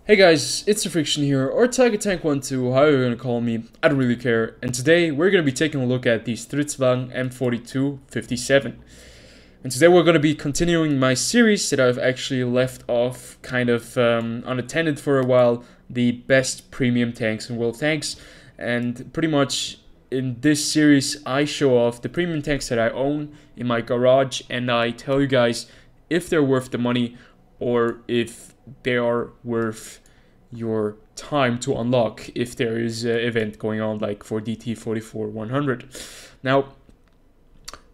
Hey guys, it's the Friction here, or Tiger Tank 12, however you're gonna call me, I don't really care. And today we're gonna be taking a look at the Strv M4257. And today we're gonna be continuing my series that I've actually left off kind of unattended for a while, the best premium tanks and world tanks. And pretty much in this series I show off the premium tanks that I own in my garage, and I tell you guys if they're worth the money or if they are worth your time to unlock if there is an event going on like for DT44-100. Now,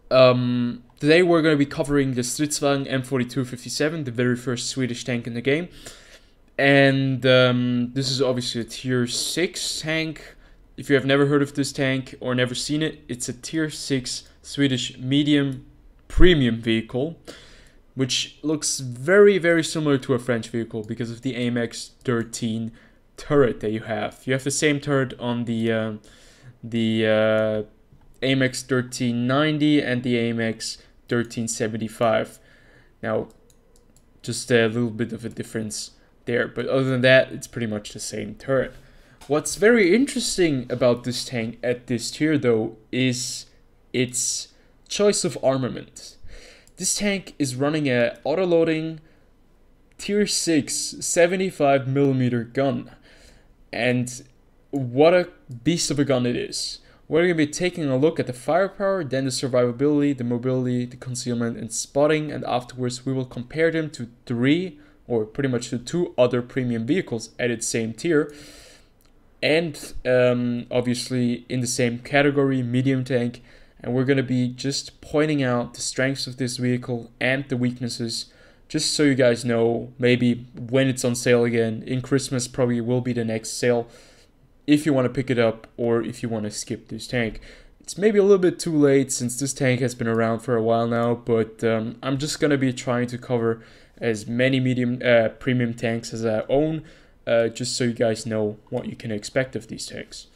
today we're going to be covering the Strv M4257, the very first Swedish tank in the game. And this is obviously a tier 6 tank. If you have never heard of this tank or never seen it, it's a tier 6 Swedish medium premium vehicle, which looks very, very similar to a French vehicle because of the AMX 13 turret that you have. You have the same turret on the AMX 1390 and the AMX 1375. Now, just a little bit of a difference there, but other than that, it's pretty much the same turret. What's very interesting about this tank at this tier, though, is its choice of armament. This tank is running a autoloading tier 6 75mm gun, and what a beast of a gun it is. We're going to be taking a look at the firepower, then the survivability, the mobility, the concealment and spotting, and afterwards we will compare them to three, or pretty much to two other premium vehicles at its same tier, and obviously in the same category, medium tank. And we're going to be just pointing out the strengths of this vehicle and the weaknesses, just so you guys know maybe when it's on sale again. In Christmas probably will be the next sale, if you want to pick it up or if you want to skip this tank. It's maybe a little bit too late since this tank has been around for a while now, but I'm just going to be trying to cover as many premium tanks as I own, just so you guys know what you can expect of these tanks.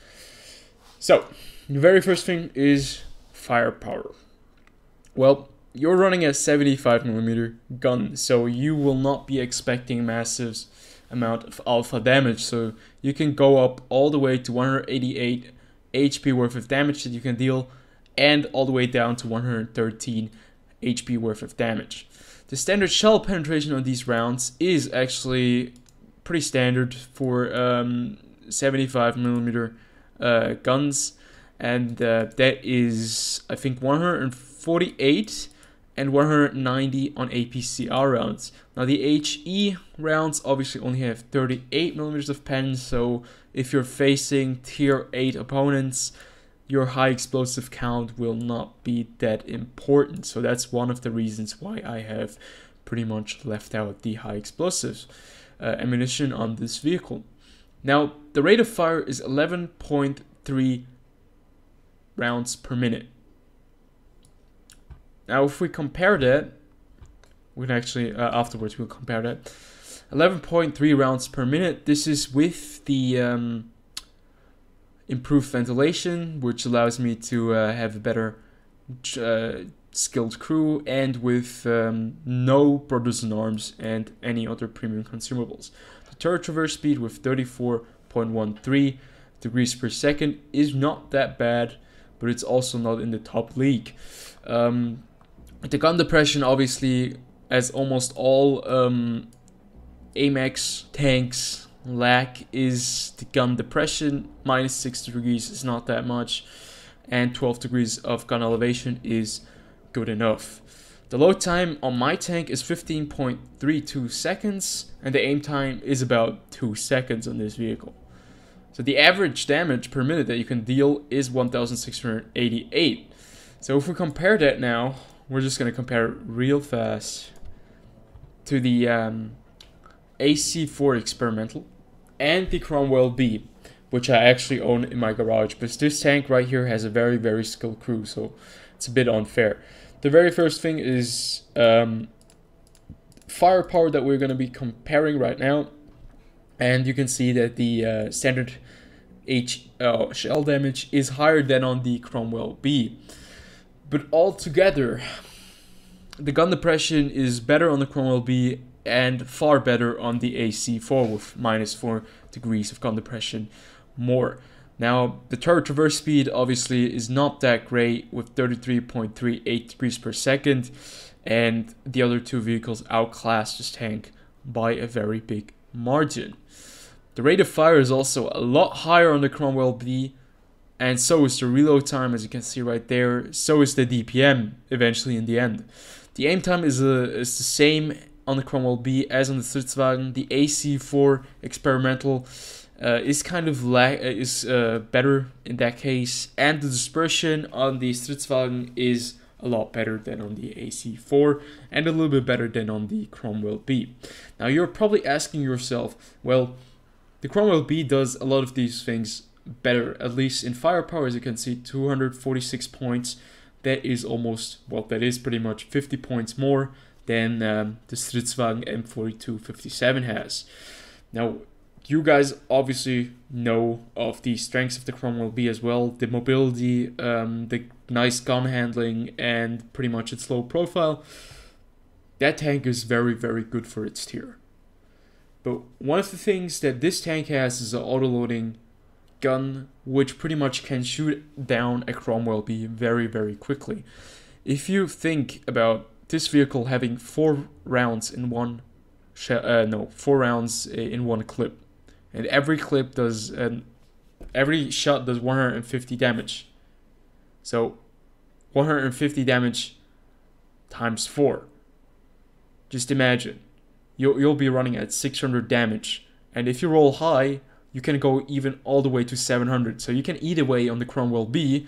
So, the very first thing is firepower. Well, you're running a 75mm gun, so you will not be expecting massive amount of alpha damage. So you can go up all the way to 188 HP worth of damage that you can deal, and all the way down to 113 HP worth of damage. The standard shell penetration on these rounds is actually pretty standard for 75mm guns. And that is, I think, 148 and 190 on APCR rounds. Now the HE rounds obviously only have 38mm of pen, so if you're facing tier 8 opponents, your high explosive count will not be that important. So that's one of the reasons why I have pretty much left out the high explosives ammunition on this vehicle. Now the rate of fire is 11.3 rounds per minute. Now if we compare that, we can actually afterwards we'll compare that. 11.3 rounds per minute. This is with the improved ventilation, which allows me to have a better skilled crew, and with no Brothers in Arms and any other premium consumables. The turret traverse speed with 34.13 degrees per second is not that bad, but it's also not in the top league. The gun depression, obviously, as almost all AMX tanks lack, is the gun depression. Minus 6 degrees is not that much, and 12 degrees of gun elevation is good enough. The load time on my tank is 15.32 seconds, and the aim time is about 2 seconds on this vehicle. So the average damage per minute that you can deal is 1,688. So if we compare that now, we're just going to compare it real fast to the AC4 Experimental and the Cromwell B, which I actually own in my garage. But this tank right here has a very, very skilled crew, so it's a bit unfair. The very first thing is firepower that we're going to be comparing right now. And you can see that the standard shell damage is higher than on the Cromwell B. But altogether, the gun depression is better on the Cromwell B and far better on the AC4 with -4 degrees of gun depression more. Now, the turret traverse speed obviously is not that great with 33.38 degrees per second, and the other two vehicles outclass this tank by a very big margin. The rate of fire is also a lot higher on the Cromwell B, and so is the reload time, as you can see right there. So is the DPM eventually in the end. The aim time is the same on the Cromwell B as on the Stridswagen. The AC4 experimental is kind of better in that case, and the dispersion on the Stridswagen is a lot better than on the AC4 and a little bit better than on the Cromwell B. Now you're probably asking yourself, well, the Cromwell B does a lot of these things better, at least in firepower. As you can see, 246 points. That is almost, well, that is pretty much 50 points more than the Stridswagen M4257 has. Now, you guys obviously know of the strengths of the Cromwell B as well. The mobility, the nice gun handling, and pretty much its low profile. That tank is very, very good for its tier. But one of the things that this tank has is an autoloading gun, which pretty much can shoot down a Cromwell B very, very quickly. If you think about this vehicle having 4 rounds in one 4 rounds in one clip, and every clip does every shot does 150 damage. So 150 damage times 4. Just imagine. You'll be running at 600 damage, and if you roll high, you can go even all the way to 700. So you can eat away on the Cromwell B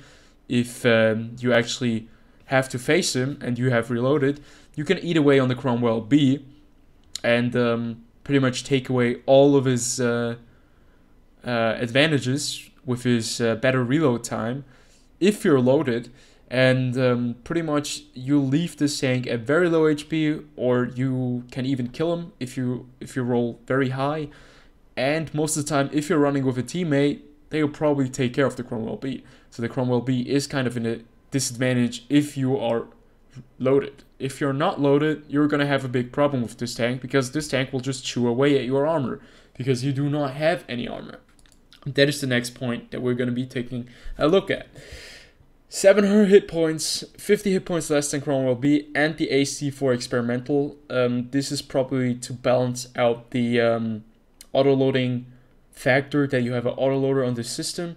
if you actually have to face him and you have reloaded. You can eat away on the Cromwell B and pretty much take away all of his advantages with his better reload time if you're loaded. And pretty much you leave this tank at very low HP, or you can even kill him if you roll very high. And most of the time, if you're running with a teammate, they'll probably take care of the Cromwell B. So the Cromwell B is kind of in a disadvantage if you are loaded. If you're not loaded, you're going to have a big problem with this tank, because this tank will just chew away at your armor, because you do not have any armor. That is the next point that we're going to be taking a look at. 700 hit points, 50 hit points less than Cromwell B, and the AC4 experimental. This is probably to balance out the autoloading factor, that you have an autoloader on the system.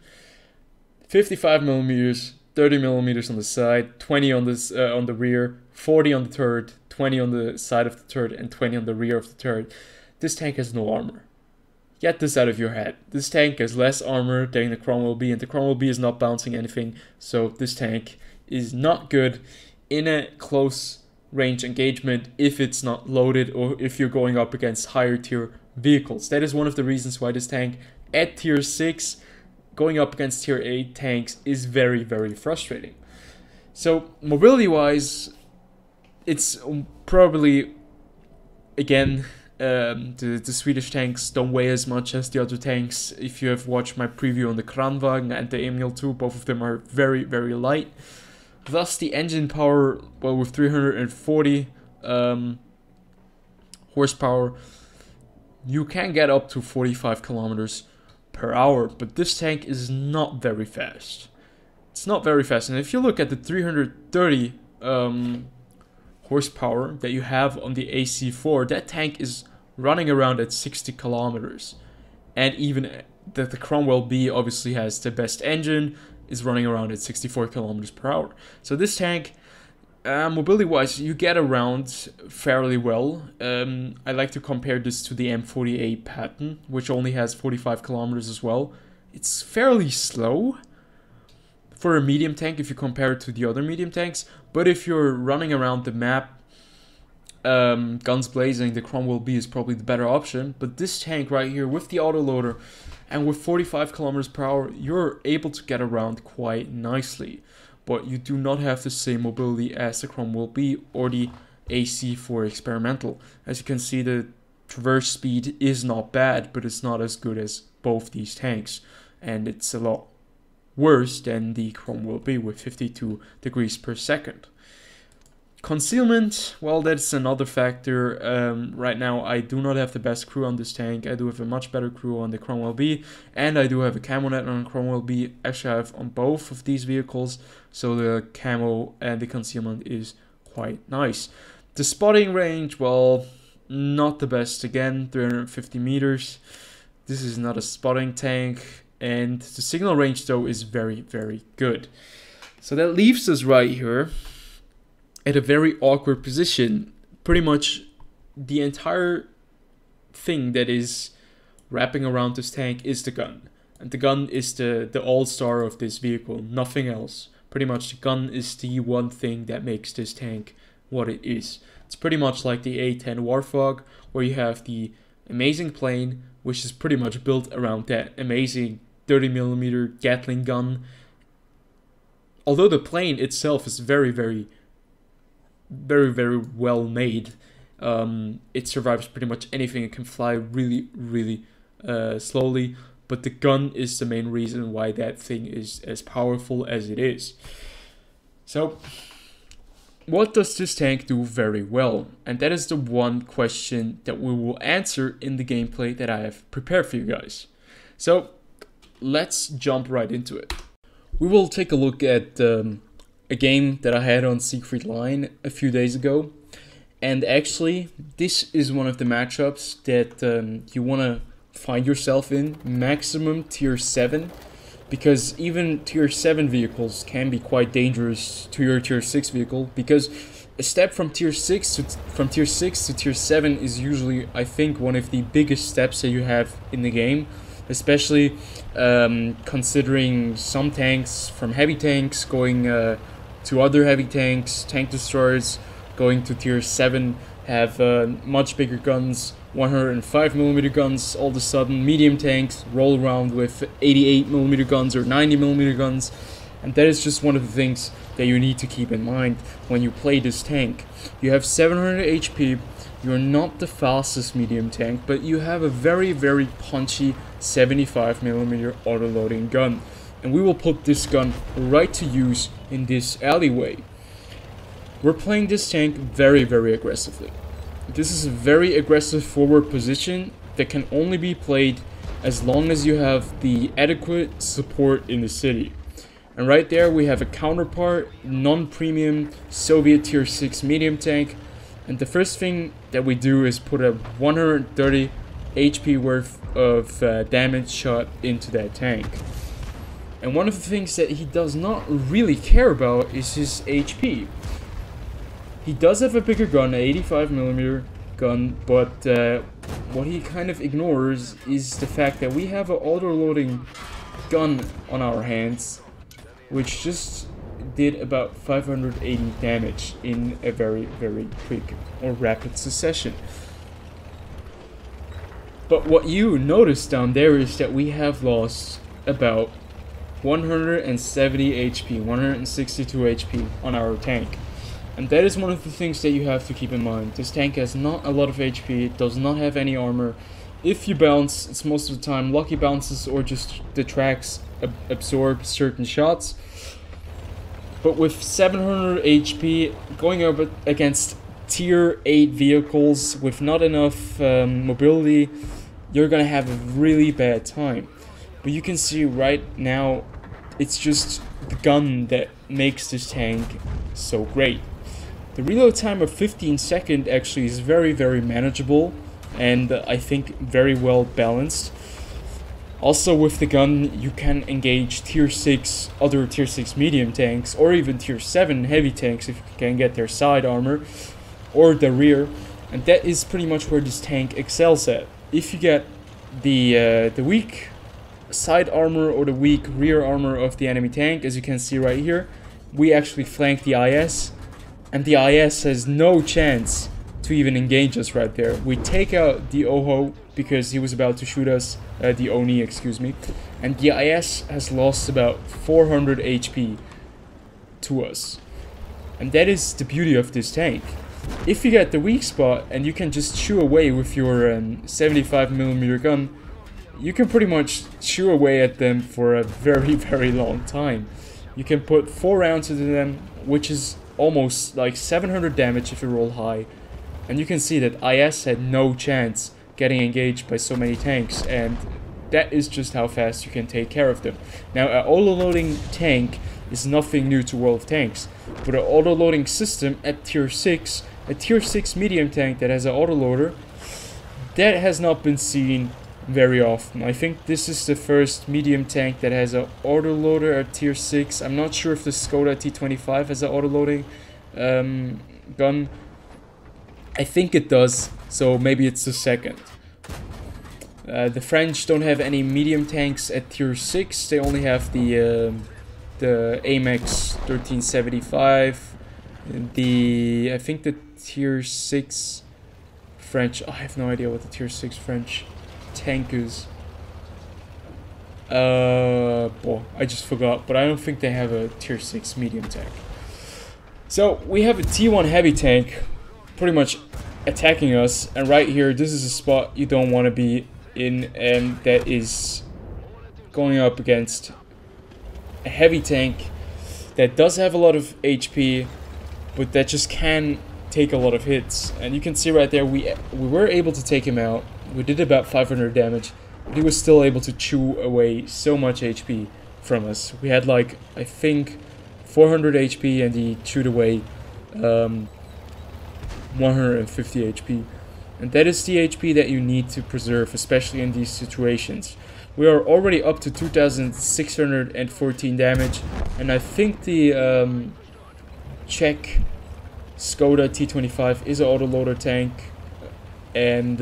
55 millimeters, 30 millimeters on the side, 20 on this on the rear, 40 on the turret, 20 on the side of the turret, and 20 on the rear of the turret. This tank has no armor. Get this out of your head. This tank has less armor than the Cromwell B, and the Cromwell B is not bouncing anything, so this tank is not good in a close range engagement if it's not loaded, or if you're going up against higher tier vehicles. That is one of the reasons why this tank at tier 6 going up against tier 8 tanks is very, very frustrating. So mobility wise, it's probably, again, the Swedish tanks don't weigh as much as the other tanks. If you have watched my preview on the Kranwagen and the Emil 2, both of them are very, very light. Thus the engine power, well, with 340 horsepower, you can get up to 45 kilometers per hour, but this tank is not very fast. It's not very fast, and if you look at the 330 horsepower that you have on the AC4, that tank is running around at 60 kilometers. And even that the Cromwell B obviously has the best engine, is running around at 64 kilometers per hour. So this tank, mobility wise, you get around fairly well. I like to compare this to the M48 Patton, which only has 45 kilometers as well. It's fairly slow for a medium tank if you compare it to the other medium tanks, but if you're running around the map, guns blazing, the Cromwell B is probably the better option. But this tank right here with the autoloader and with 45 kilometers per hour, you're able to get around quite nicely, but you do not have the same mobility as the Cromwell B or the AC4 experimental. As you can see, the traverse speed is not bad, but it's not as good as both these tanks, and it's a lot worse than the Cromwell B with 52 degrees per second. Concealment, well, that's another factor. Right now, I do not have the best crew on this tank. I do have a much better crew on the Cromwell B, and I do have a camo net on Cromwell B. Actually, I have on both of these vehicles, so the camo and the concealment is quite nice. The spotting range, well, not the best again, 350 meters. This is not a spotting tank, and the signal range, though, is very, very good. So that leaves us right here at a very awkward position. Pretty much the entire thing that is wrapping around this tank is the gun. And the gun is the all-star of this vehicle, nothing else. Pretty much the gun is the one thing that makes this tank what it is. It's pretty much like the A-10 Warthog, where you have the amazing plane, which is pretty much built around that amazing 30mm Gatling gun. Although the plane itself is very, very well made. It survives pretty much anything. It can fly really, really slowly, but the gun is the main reason why that thing is as powerful as it is. So, what does this tank do very well? And that is the one question that we will answer in the gameplay that I have prepared for you guys. So, let's jump right into it. We will take a look at a game that I had on Siegfried Line a few days ago, and actually this is one of the matchups that you want to find yourself in, maximum tier 7, because even tier 7 vehicles can be quite dangerous to your tier 6 vehicle, because a step from tier 6 to tier 7 is usually, I think, one of the biggest steps that you have in the game, especially considering some tanks from heavy tanks going to other heavy tanks, tank destroyers going to tier 7 have much bigger guns, 105mm guns all of a sudden. Medium tanks roll around with 88mm guns or 90mm guns, and that is just one of the things that you need to keep in mind when you play this tank. You have 700 HP, you're not the fastest medium tank, but you have a very, very punchy 75mm autoloading gun. And we will put this gun right to use in this alleyway. We're playing this tank very, very aggressively. This is a very aggressive forward position that can only be played as long as you have the adequate support in the city. And right there we have a counterpart, non-premium Soviet tier 6 medium tank. And the first thing that we do is put a 130 HP worth of damage shot into that tank. And one of the things that he does not really care about is his HP. He does have a bigger gun, an 85mm gun, but what he kind of ignores is the fact that we have an auto-loading gun on our hands, which just did about 580 damage in a very, very quick or rapid succession. But what you notice down there is that we have lost about 170 HP, 162 HP on our tank. And that is one of the things that you have to keep in mind. This tank has not a lot of HP, it does not have any armor. If you bounce, it's most of the time lucky bounces or just the tracks absorb certain shots. But with 700 HP, going up against tier 8 vehicles with not enough mobility, you're gonna have a really bad time. But you can see right now, it's just the gun that makes this tank so great. The reload time of 15 seconds actually is very, very manageable and I think very well balanced. Also with the gun you can engage tier 6, other tier 6 medium tanks, or even tier 7 heavy tanks if you can get their side armor or the rear, and that is pretty much where this tank excels at. If you get the weak side armor or the weak rear armor of the enemy tank, as you can see right here, we actually flank the IS, and the IS has no chance to even engage us right there. We take out the OHO because he was about to shoot us, the ONI, excuse me, and the IS has lost about 400 HP to us. And that is the beauty of this tank. If you get the weak spot and you can just chew away with your 75mm gun, you can pretty much chew away at them for a very, very long time. You can put 4 rounds into them, which is almost like 700 damage if you roll high. And you can see that IS had no chance getting engaged by so many tanks, and that is just how fast you can take care of them. Now, an auto-loading tank is nothing new to World of Tanks, but an auto-loading system at tier 6, a tier 6 medium tank that has an autoloader, that has not been seen very often. I think this is the first medium tank that has an autoloader at tier 6. I'm not sure if the Skoda T25 has an autoloading gun. I think it does, so maybe it's the second. The French don't have any medium tanks at tier 6. They only have the Amex 1375. I think the tier 6 French. I have no idea what the tier 6 French tank is. Well, I just forgot, but I don't think they have a tier 6 medium tank. So we have a T1 heavy tank pretty much attacking us, and right here, this is a spot you don't want to be in, and that is going up against a heavy tank that does have a lot of HP, but that just can take a lot of hits. And you can see right there, we were able to take him out. We did about 500 damage, but he was still able to chew away so much HP from us. We had like, I think, 400 HP, and he chewed away 150 HP. And that is the HP that you need to preserve, especially in these situations. We are already up to 2,614 damage, and I think the Czech Skoda T25 is an autoloader tank. And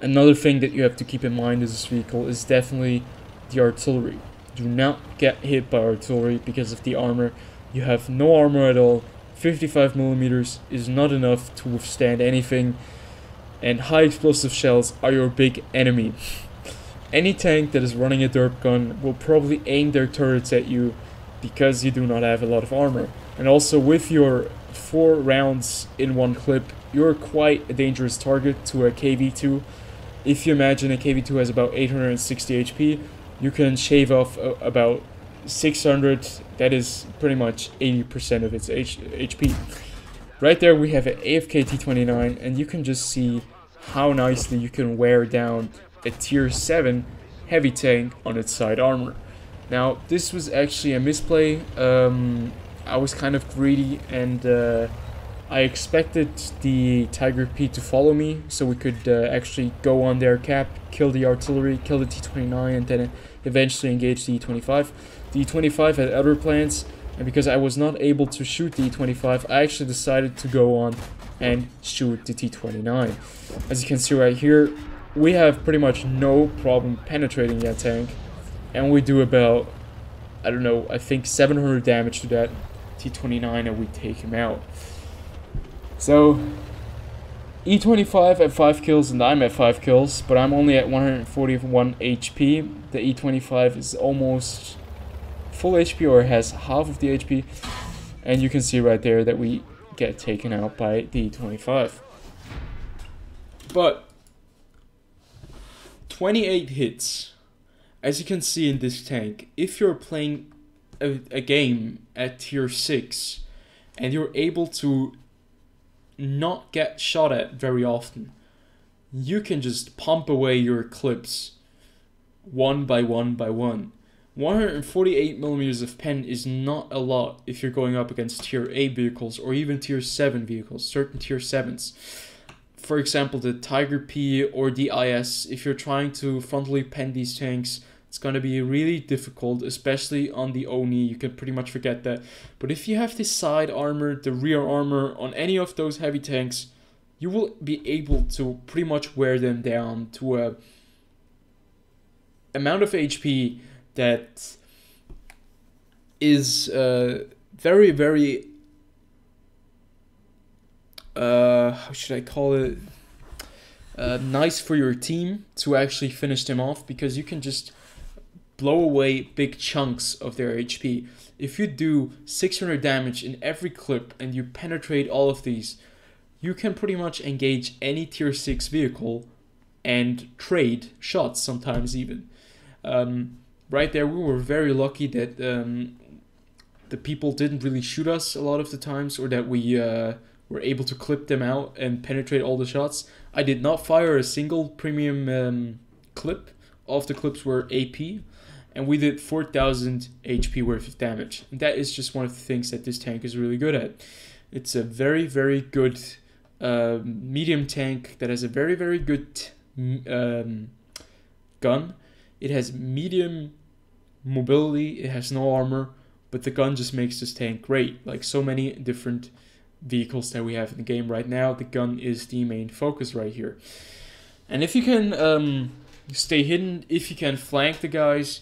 another thing that you have to keep in mind with this vehicle is definitely the artillery. Do not get hit by artillery because of the armor. You have no armor at all. 55mm is not enough to withstand anything, and high explosive shells are your big enemy. Any tank that is running a derp gun will probably aim their turrets at you because you do not have a lot of armor. And also, with your 4 rounds in one clip, you're quite a dangerous target to a KV2. If you imagine a KV2 has about 860 HP, you can shave off about 600, that is pretty much 80% of its HP. Right there we have an AFK T29, and you can just see how nicely you can wear down a tier 7 heavy tank on its side armor. Now, this was actually a misplay. I was kind of greedy, and I expected the Tiger P to follow me so we could actually go on their cap, kill the artillery, kill the T29, and then eventually engage the E25. The E25 had other plans, and because I was not able to shoot the E25, I actually decided to go on and shoot the T29. As you can see right here, we have pretty much no problem penetrating that tank, and we do about, I don't know, I think 700 damage to that T29, and we take him out. So, E25 at 5 kills and I'm at 5 kills, but I'm only at 141 HP. The E25 is almost full HP, or has half of the HP, and you can see right there that we get taken out by the E25. But 28 hits, as you can see in this tank, if you're playing a game at tier 6 and you're able to not get shot at very often, you can just pump away your clips one by one by one. 148mm of pen is not a lot if you're going up against tier 8 vehicles or even tier 7 vehicles, certain tier 7s. For example, the Tiger P or the IS, if you're trying to frontally pen these tanks, it's going to be really difficult, especially on the Oni. You can pretty much forget that. But if you have the side armor, the rear armor on any of those heavy tanks, you will be able to pretty much wear them down to a amount of HP that is very, very, how should I call it, nice for your team to actually finish them off, because you can just blow away big chunks of their HP. If you do 600 damage in every clip and you penetrate all of these, you can pretty much engage any tier 6 vehicle and trade shots sometimes even. Right there, we were very lucky that the people didn't really shoot us a lot of the times, or that we were able to clip them out and penetrate all the shots. I did not fire a single premium clip. All of the clips were AP, and we did 4,000 HP worth of damage. And that is just one of the things that this tank is really good at. It's a very, very good medium tank that has a very, very good gun. It has medium mobility, it has no armor, but the gun just makes this tank great. Like so many different vehicles that we have in the game right now, the gun is the main focus right here. And if you can stay hidden, if you can flank the guys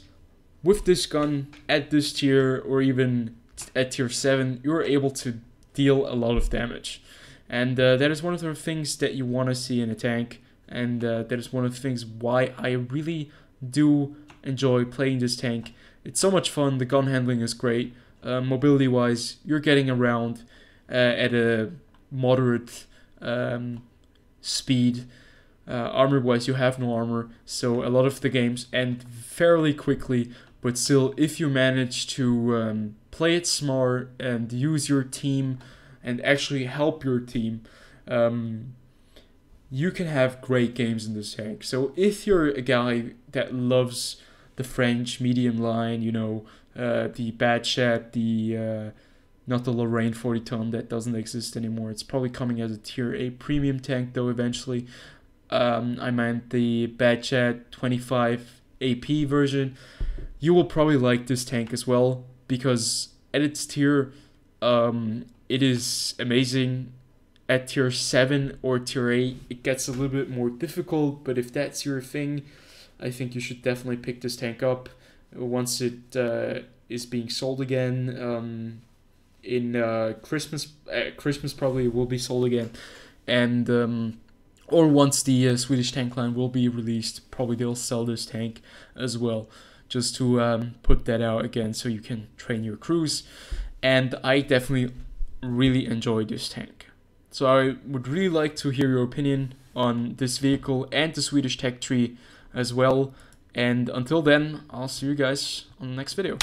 with this gun at this tier, or even at tier 7, you're able to deal a lot of damage. And that is one of the things that you want to see in a tank, and that is one of the things why I really do enjoy playing this tank. It's so much fun, the gun handling is great, mobility wise you're getting around at a moderate speed. Armor wise you have no armor, so a lot of the games end fairly quickly, but still, if you manage to play it smart and use your team and actually help your team, you can have great games in this tank. So if you're a guy that loves the French medium line, you know, the Bad Chat, the not the Lorraine 40 ton that doesn't exist anymore. It's probably coming as a tier 8 premium tank though eventually. I meant the Bad Chat 25 AP version. You will probably like this tank as well, because at its tier, it is amazing. At tier 7 or tier 8, it gets a little bit more difficult, but if that's your thing, I think you should definitely pick this tank up once it is being sold again. In Christmas probably it will be sold again, and or once the Swedish tank line will be released, probably they'll sell this tank as well, just to put that out again so you can train your crews. And I definitely really enjoy this tank. So I would really like to hear your opinion on this vehicle and the Swedish tech tree as well. And until then, I'll see you guys on the next video.